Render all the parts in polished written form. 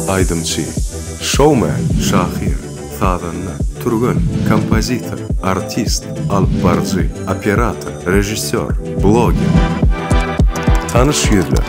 Aydımçı, showman Şahir, Tadınlı, Turgun, kompozitor, artist, alpbarcı, operator, rejissör, blogger. Tanış yüzler.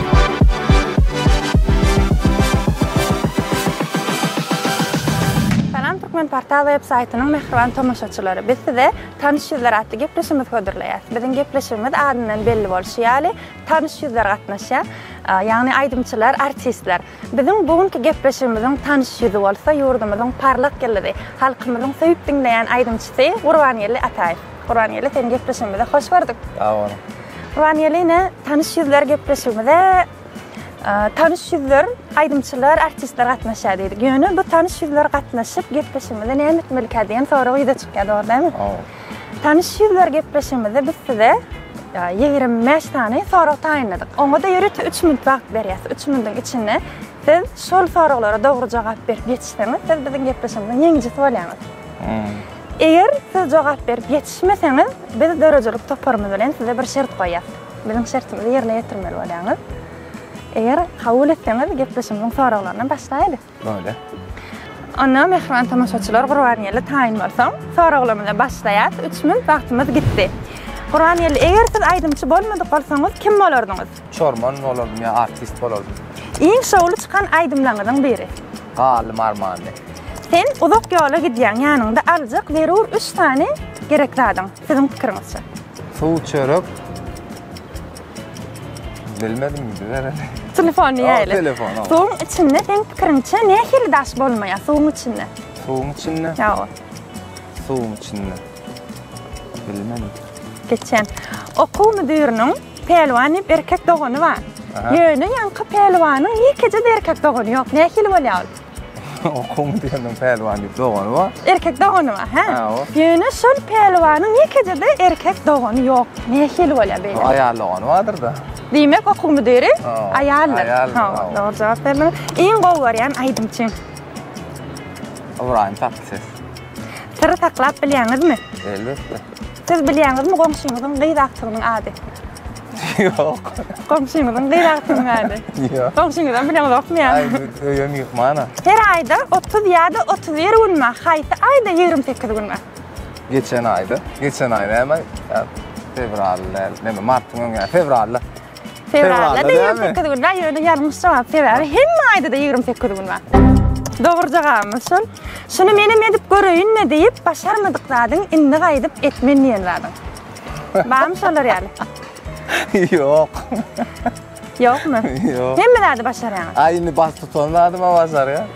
Türkmen portal web-saytynyň mehriban tomoşaçylary, biz size tanış yüzler atly gepleşimiz hödürleýär. Biziň gepleşimiz adynyň belli bolşy, ýaly tanış yüzler gatnaşýar. Ýagny aýdymçylar, artistler. Biziň bugünkü gepleşimiziň tanış yüzi bolsa, ýurdumyzyň parlak geliri, halkymyzyň söýüp dinleýän aýdymçysy Gurbanyeli Ataýew. Gurbanyeli, sen gepleşimize hoş bardyk. Sag Gurbanyeli, tanış yüzler gepleşimize tanış yüzler, aýdymçylar, artistler gatnaşýar diýdik. Ýöne bu tanış yüzler gatnaşyp gepleşimizde näme etmeli diýen soragy ýa-da çykýar, dogry diými? Tanış yüzler gepleşimizde biz size 25 tane sorak taýynladyk. Oňa da ýöre 3 minut wagt berýäs. 3 minutyň içinde siz şol soraglara dogry jogap berip ýetişseňiz, siz biziň gepleşimizde ýeňjisi bolýaňyz. Eger siz jogap berip ýetişmeseňiz, biz dörejelik toparymyz bilen size bir şert goýýar. Biziň şertimizi ýerine ýetirmeli bolýaňyz. Eger kabul etseňiz, gepleşimiziň soraglaryna başlaýaly. Böyle. Ana mehriban tamaşaçylar, Gurbanyeli taýyn bolsaň, soraglarymyza başlaýar. 3 minut wagtymyz gitdi. Gurbanyeli, eger siz aýdymçy bolmadyk bolsaňyz, kim bolardyňyz? Şorman bolardım ya, artist bolardım. Iň şowly çykan aýdymlaryňyň biri. Galym Armany. Sen uzak ýola gidýän ýanynda aljak berur 3 tane gerekli adam. Siziň pikiriňizçe. Suw çörek. Bilmedim mi? Telefon ýaly. Telefon. Suwun içinde sen pikiriňçe nähili daş bolmaýar suwun içinde? Suwun içinde? Ýa. Suwun içinde. Bilmedim. Geçen okuw müdüriniň pelwany erkek dogany bar. Ýöne ýanky pelwanyň ýekije erkek dogany ýok. Nähili bolýar? Okuw müdüriniň pelwany dogany bar. Erkek dogany bar, ha? Ýöne şol pelwanyň ýekije erkek dogany ýok. Nähili bolýar beýle? Aýal dogany bardyr da. Diýmek okuw müdüri aýallar. Ha, dogry jogap berdim. Iň gowy barýan aýdymçy. Ibrahim Tatlıses. Sirri saklap bilýäňizmi? Elbetde. Siz bilýäňizmi goňşuňyzyň gydaktygynyň ady? Yok. Goňşuňyzyň gydaktygynyň ady? Yok. Goňşuňyzdan bilýäňizmi ýa? Ay, öýüm ýykmana. Her aýda 30 ýa-da 31 gün mä? Haýsy aýda 28 gün mä? Geçen ayda hemen fevralda, neme mart'ın yani fevralda. Fevralda 28 gün mä? Ýöne ýalňyş jogap fevralda hemme aýda da 28 gün mä? Dogry jogapmy şol. Şunu menem edip göreýinme diýip başarmadyk zadyň indi gaýdyp etmen diýen zadyň. Bam şolar ýaly. Yok. Ýokmy? Yok. Hemme zady başarýan. Aýyny bas tutanladyma başar ya.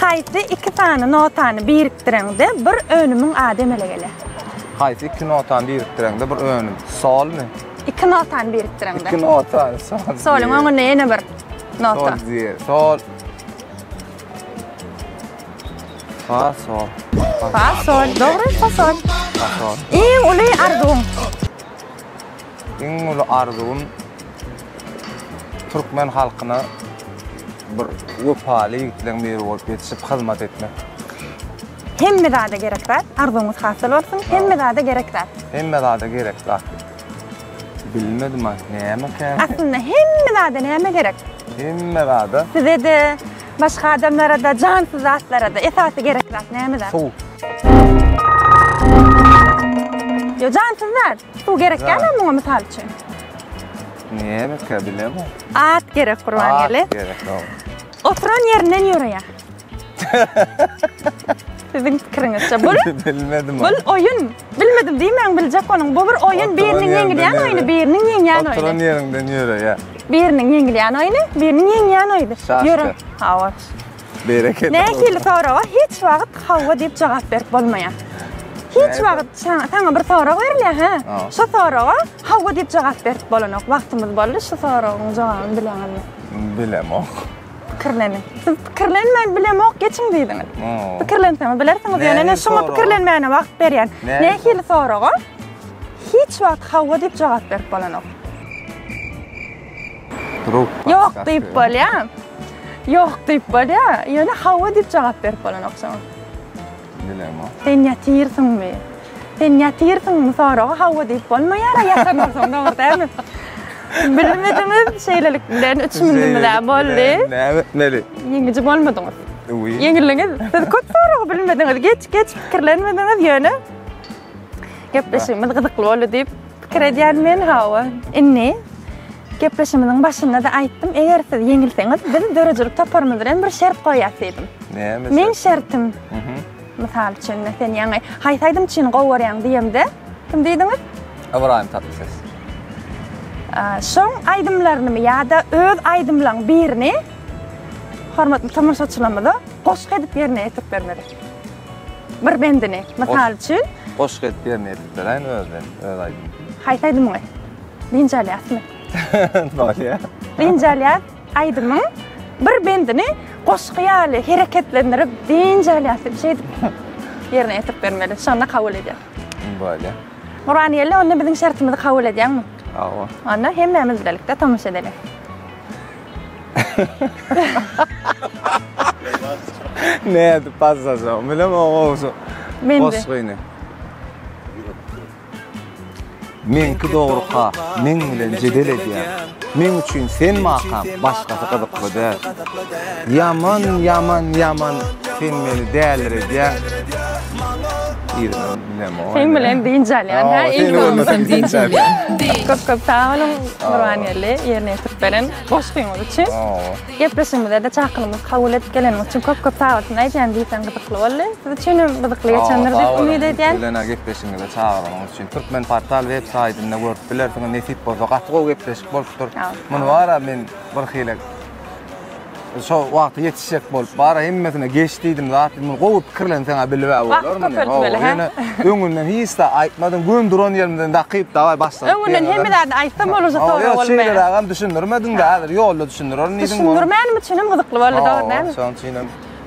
Haýsy 2 tane notany biriktirende bir önümüň ady emele geler. Haýsy 2 notany biriktirende bir önüm. Solmy? 2 notany biriktirende. 2 notany sol. Solyň öňünde ýene bir nota. Sol. Fa sol. Fa sol, dogry, fa sol. Fa sol. Iň uly arzuň. Iň uly arzuň Türkmen halkyna bir wepaly ýigitliň biri bolup ýetişip hyzmat etmek. Hemme zada gerek bar, arzuňyz hasyl bolsun, hemme zada gerek bar. Hemme zada gerek bar. Bilmedim ha, näme käm? Aslında hemme zada näme gerek? Hemme zada. Size de, başga adamlara da, cansız zatlara da esasy gerek zat näme zat? Suw. Yo cansızlar, suw gerek gelmemi o misal üçin? Näme käm bilemem. At gerek Gurbanyeli. At gerek, doğru. Oturan ýerinden ýöreýär. Siziň pikiriňizçe bu bilmedim. Bu oyun. Bilmedim diýmeň biljek onuň. Bu bir oyun, biriniň ýeňilýän oýuny, biriniň ýeňýän oýuny. Oturan ýerinden ýöre, Biriniň ýeňilýän oýuny, biriniň ýeňýän oýuny. Ýöre. Hawa. Bereket. Nähili soraga hiç wagt hawa diýip jogap berip bolmaýar. Hiç wagt saňa bir sorag berilýär, ha? Şu soraga hawa diýip jogap berip bolanok. Wagtymyz boldy, şu soragyň jogabyny bilýäňizmi? Bilemok. Pikirlenin. Siz pikirlenmeyin bilemok geçin diýdiňiz. Pikirlenseňiz bilersiňiz, ýöne şoňa pikirlenmäne wagt berýän. Nähili soraga hiç wagt hawa diýip jogap berip bolanok. Ýok diýip bolýar. Ýok diýip bolýar. Ýöne hawa diýip jogap berip bolanok şoňa. Bilemok. Sen ýatyrsyňmy? Sen ýatyrsyňmy soraga hawa diýip bolmaýar, ýatyrmasyň dogry dämi? Bilmediğiniz şeylerlik bilen 3 milimler boldy. Ne etmeli? Yengeci bolmadınız. Uy. Yengilliňiz. Siz köp soragy bilmediňiz. Geç pikirlenmediňiz ýöne. Gepleşigimiz gyzykly boldy diýip pikir edýän men hawa. Inni gepleşigimiziň başynda da aýtdym, eger siz yengilseňiz, biz dörejilik taparmyz bilen bir şert goýasydym. Ne mesela? Men şertim. Misal üçin sen ýa-ni haýsaýdym çyn gowurýan diýemde, kim diýdiňiz? Ibrahim Tatlıses. Şoň aýdymlaryny ýa-da öz aýdymlaryň birini hormatly tamaşaçylarymyza goşuk edip ýerine ýetip bermeli. Bir bendini, misal üçin Hoş gelip yerine edipler, aynı özden, öyle aydın. haýsaýdym goý. Linjalýasmy? Böyle ya. Linjalýas aýdymyň bir bendini goşuk ýaly hereketlendirip linjalýasy bir şey ýerine ýetip bermeli. Şonda kabul edýär. Böyle. Qur'an ýeli onda biziň şertimizi kabul edýärmi? Awa. Onda hemmemiz birlikde tamaşa edelim. Ne edip passaşam, bilem oğusu. Men de. Hoş gıyne. Menki doğruqa, men bilen jedel edýär. Men üçin sen makam, başgasy gyzykly däl. Yaman sen meni dälir edýär. Sen bilen diýinjalýan, ha? Sen olmasın diýinjalýan. Köp sağ olun Qur'an ýeli ýerine ýetip beren goşgyňyz üçin. Gepleşigimizde de çakylymyz kabul edip gelen üçin köp sağ olun. Aýjan diýsen gyzykly boldy. Siz üçin gyzykly geçendir diýip umyt edýän. Bilene gepleşigimizde çağırmaň üçin Türkmen portal web saýtyna görüp bilersiňiz nesip bolsa gatgo gepleşik bolupdyr. Muny bara men bir hilek şo wagty ýetişek bolup bara hemmesine geçdiýdim zat men gowy pikirlenseňe bilip bolarmy? Öňünden hiç de aýtmadym, gün duran ýerimden dakyp dawa başladyk. Öňünden hemmelerden aýtsam bolsa toýra bolmaýar. Şeyler düşündirmedin de hazır ýolda düşündirir. Düşündirmänim üçin gyzykly boldy, dogry däl? Şoň üçin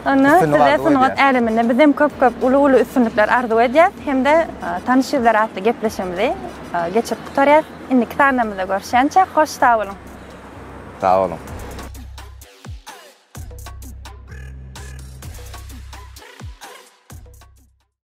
Ana, size sunugat äliminde biz hem köp uly üstünlikler arzu edýäs, hem de tanışylar atly gepleşigimizi geçip tutarýas. Indi kitabymyzda görüşýänçe hoş sag bolun. Sağ olun.